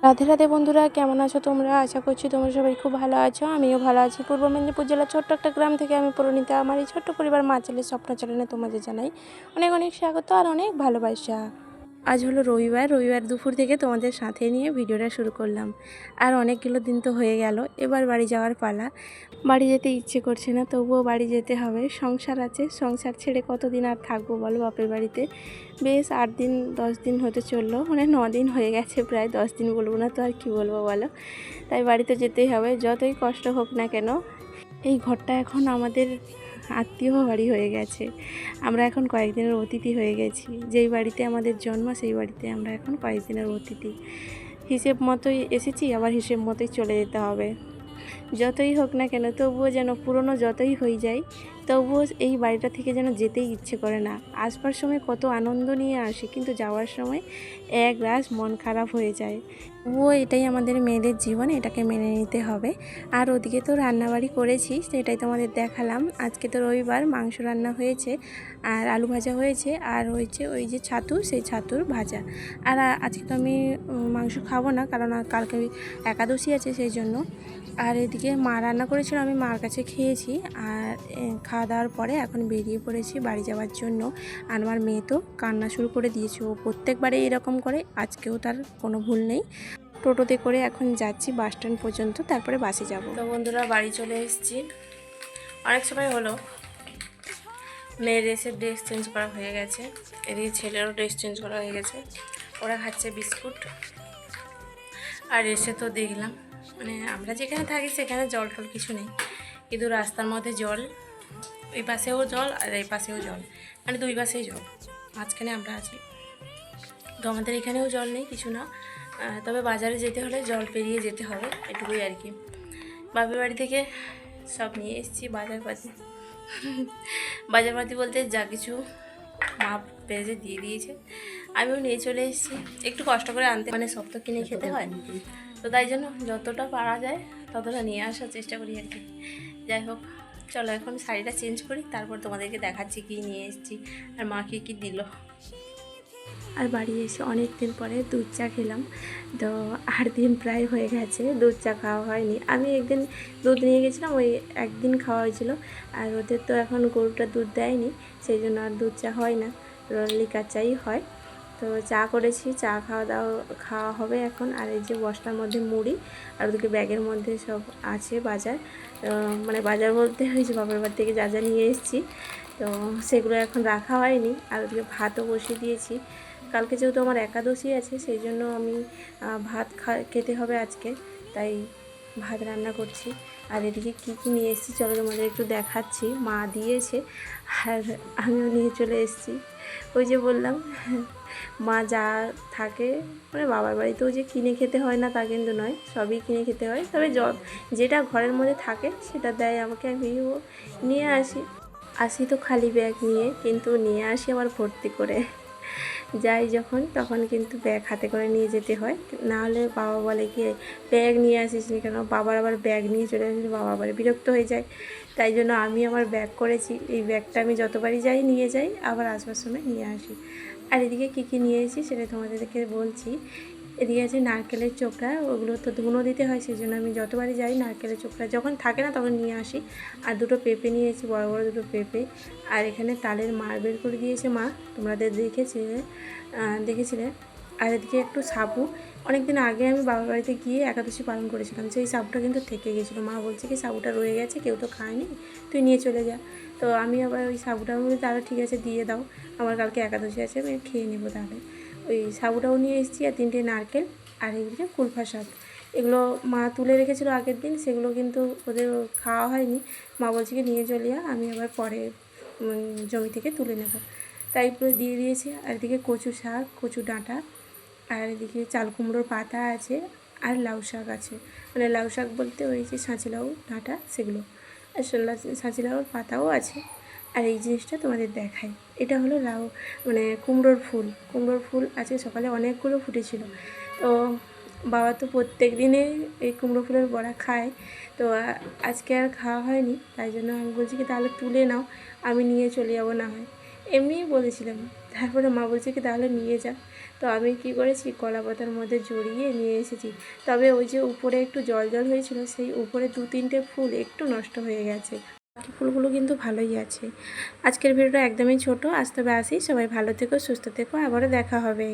রাধে রাধে বন্ধুরা, কেমন আছো তোমরা? আশা করছি তোমরা সবাই খুব ভালো আছো। আমিও ভালো আছি। পূর্ব মেদিনীপুর জেলার ছোট্ট একটা গ্রাম থেকে আমি পরিণীতা। আমার এই ছোট্ট পরিবার মা ছেলের স্বপ্ন চ্যানেলে তোমাদের জানাই অনেক অনেক স্বাগত আর অনেক ভালোবাসা। আজ হলো রবিবার দুপুর থেকে তোমাদের সাথে নিয়ে ভিডিওটা শুরু করলাম। আর অনেকগুলো দিন তো হয়ে গেল, এবার বাড়ি যাওয়ার পালা। বাড়ি যেতে ইচ্ছে করছে না, তবুও বাড়ি যেতে হবে। সংসার আছে, সংসার ছেড়ে কতদিন আর থাকবো বলো বাপের বাড়িতে। বেশ 8 দিন 10 দিন হতে চললো, মানে 9 দিন হয়ে গেছে, প্রায় 10 দিন বলবো না তো আর কি বলবো বলো। তাই বাড়িতে যেতেই হবে, যতই কষ্ট হোক না কেন। এই ঘরটা এখন আমাদের আত্মীয় বাড়ি হয়ে গেছে। আমরা এখন কয়েকদিনের অতিথি হয়ে গেছি। যেই বাড়িতে আমাদের জন্ম সেই বাড়িতে আমরা এখন কয়েকদিনের অতিথি। হিসেব মতোই এসেছি, আবার হিসেব মতোই চলে যেতে হবে। যতই হোক না কেন, তবুও যেন পুরনো যতই হয়ে যায়, তবুও এই বাড়িটা থেকে যেন যেতেই ইচ্ছে করে না। আসবার সময় কত আনন্দ নিয়ে আসি, কিন্তু যাওয়ার সময় এক রাশ মন খারাপ হয়ে যায়। তবুও এটাই আমাদের মেয়েদের জীবন, এটাকে মেনে নিতে হবে। আর ওদিকে তো রান্নাবাড়ি করেছি, সেটাই তোমাদের দেখালাম। আজকে তো রবিবার, মাংস রান্না হয়েছে আর আলু ভাজা হয়েছে, আর হয়েছে ওই যে ছাতু, সেই ছাতুর ভাজা। আর আজকে তো আমি মাংস খাবো না, কারণ কালকে একাদশী আছে সেই জন্য। আর এদিকে মা রান্না করেছিল, আমি মার কাছে খেয়েছি। আর খাওয়া দাওয়ার পরে এখন বেরিয়ে পড়েছি বাড়ি যাওয়ার জন্য। আর আমার মেয়ে তো কান্না শুরু করে দিয়েছে, ও প্রত্যেকবারে এরকম করে, আজকেও তার কোনো ভুল নেই। টোটোতে করে এখন যাচ্ছি বাস স্ট্যান্ড পর্যন্ত, তারপরে বাসে যাব। তো বন্ধুরা, বাড়ি চলে এসেছি, অনেক সময় হলো। মেয়ের এসে ড্রেস চেঞ্জ করা হয়ে গেছে, এদিকে ছেলেরও ড্রেস চেঞ্জ করা হয়ে গেছে। ওরা খাচ্ছে বিস্কুট। আর এসে তো দেখলাম, মানে আমরা যেখানে থাকি সেখানে জল টল কিছু নেই, কিন্তু রাস্তার মধ্যে জল, ওই পাশেও জল আর এই পাশেও জল, মানে দুই পাশেই জল, মাঝখানে আমরা আছি। তো আমাদের এখানেও জল নেই, কিছু না। তবে বাজারে যেতে হলে জল পেরিয়ে যেতে হবে, এটুকুই আর কি। বাপের বাড়ি থেকে সব নিয়ে এসেছি বাজারপাতি। বাজারপাতি বলতে যা কিছু মা পেঁয়াজে দিয়ে দিয়েছে, আমিও নিয়ে চলে এসেছি। একটু কষ্ট করে আনতে, মানে সব তো কিনে খেতে হয়, তো তাই জন্য যতটা পারা যায় ততটা নিয়ে আসার চেষ্টা করি আর কি। যাই হোক, চলো এখন শাড়িটা চেঞ্জ করি, তারপর তোমাদেরকে দেখাচ্ছি কী নিয়ে এসেছি আর মা কী দিল। আর বাড়ি এসে অনেক দিন পরে দুধ চা খেলাম। তো 8 দিন প্রায় হয়ে গেছে দুধ চা খাওয়া হয়নি। আমি একদিন দুধ নিয়ে গেছিলাম, ওই একদিন খাওয়া হয়েছিল। আর ওদের তো এখন গরুটা দুধ দেয়নি, সেই জন্য আর দুধ চা হয় না, লিকার চাই হয়। তো চা করেছি, চা খাওয়া হবে এখন। আর এই যে বস্তার মধ্যে মুড়ি, আর ওদিকে ব্যাগের মধ্যে সব আছে বাজার। মানে বাজার বলতে হয়েছে বাপের বাড়ি থেকে যা যা নিয়ে এসেছি, তো সেগুলো এখন রাখা হয়নি। আর ওদিকে ভাতও বসিয়ে দিয়েছি। কালকে যেহেতু আমার একাদশী আছে, সেই জন্য আমি ভাত খেতে হবে আজকে, তাই ভাত রান্না করছি। আর এদিকে কী কী নিয়ে এসেছি চলো তোমাদের একটু দেখাচ্ছি। মা দিয়েছে আর আমিও নিয়ে চলে এসেছি। ওই যে বললাম, মা যা থাকে, মানে বাবার বাড়িতেও যে কিনে খেতে হয় না তা কিন্তু নয়, সবই কিনে খেতে হয়। তবে যেটা ঘরের মধ্যে থাকে সেটা দেয় আমাকে, আমিও নিয়ে আসি তো খালি ব্যাগ নিয়ে, কিন্তু নিয়ে আসি আবার ভর্তি করে। যাই যখন তখন কিন্তু ব্যাগ হাতে করে নিয়ে যেতে হয়, না হলে বাবা বলে কি ব্যাগ নিয়ে আসিস নি কেন, বাবার আবার ব্যাগ নিয়ে চলে আসলে বাবা আবার বিরক্ত হয়ে যায়। তাই জন্য আমি আমার ব্যাগ করেছি, এই ব্যাগটা আমি যতবারই যাই নিয়ে যাই, আবার আসবার সময় নিয়ে আসি। আর এদিকে কী কী নিয়ে এসেছি সেটা তোমাদেরকে বলছি। এদিকে আছে নারকেলের চোকড়া, ওগুলো তো ধুনো দিতে হয়, সেই জন্য আমি যতবারই যাই নারকেলের চোকড়া যখন থাকে না তখন নিয়ে আসি। আর দুটো পেঁপে নিয়েছি, বড় বড় দুটো পেঁপে। আর এখানে তালের মার বের করে দিয়েছে মা, তোমাদের দেখেছিলে। আর এদিকে একটু সাবু, অনেক দিন আগে আমি বাবার বাড়িতে গিয়ে একাদশী পালন করেছিলাম, সেই সাবুটা কিন্তু থেকে গেছিলো। মা বলছে কি সাবুটা রয়ে গেছে, কেউ তো খায়নি, তুই নিয়ে চলে যা। তো আমি আবার ওই সাবুটা বলি তাহলে ঠিক আছে দিয়ে দাও, আমার কালকে একাদশী আছে, আমি খেয়ে নেবো তাহলে। ওই সাবুটাও নিয়ে এসেছি, আর 3টে নারকেল, আর এইদিকে কুলফা শাক। এগুলো মা তুলে রেখেছিলো আগের দিন, সেগুলো কিন্তু ওদের খাওয়া হয়নি। মা বলছে কি নিয়ে চলে যা, আমি আবার পরে জমি থেকে তুলে নেব, তাই পুরো দিয়ে দিয়েছি। আর এদিকে কচু শাক, কচু ডাঁটা, আর এদিকে চাল কুমড়োর পাতা আছে, আর লাউ শাক আছে। মানে লাউ শাক বলতে ওই যে সাঁচি লাউ ডাঁটা সেগুলো, আর সাঁচি লাউর পাতাও আছে। আর এই জিনিসটা তোমাদের দেখাই, এটা হলো লাউ, মানে কুমড়োর ফুল আজকে সকালে অনেকগুলো ফুটেছিল। তো বাবা তো প্রত্যেক দিনে এই কুমড়ো ফুলের বড়া খায়, তো আজকে আর খাওয়া হয়নি, তাই জন্য আমি বলছি কি তাহলে তুলে নাও, আমি নিয়ে চলে যাবো না হয়। এমনিই বলেছিলাম। তারপরে মা বলছে কি তাহলে নিয়ে যা। তো আমি কি করেছি, কলা পাতার মধ্যে জড়িয়ে নিয়ে এসেছি। তবে ওই যে উপরে একটু জল জল হয়েছিল, সেই উপরে 2-3টে ফুল একটু নষ্ট হয়ে গেছে, বাকি ফুলগুলো কিন্তু ভালোই আছে। আজকের ভিডিওটা একদমই ছোট, আজ তবে আসি। সবাই ভালো থেকো, সুস্থ থেকো, আবারও দেখা হবে।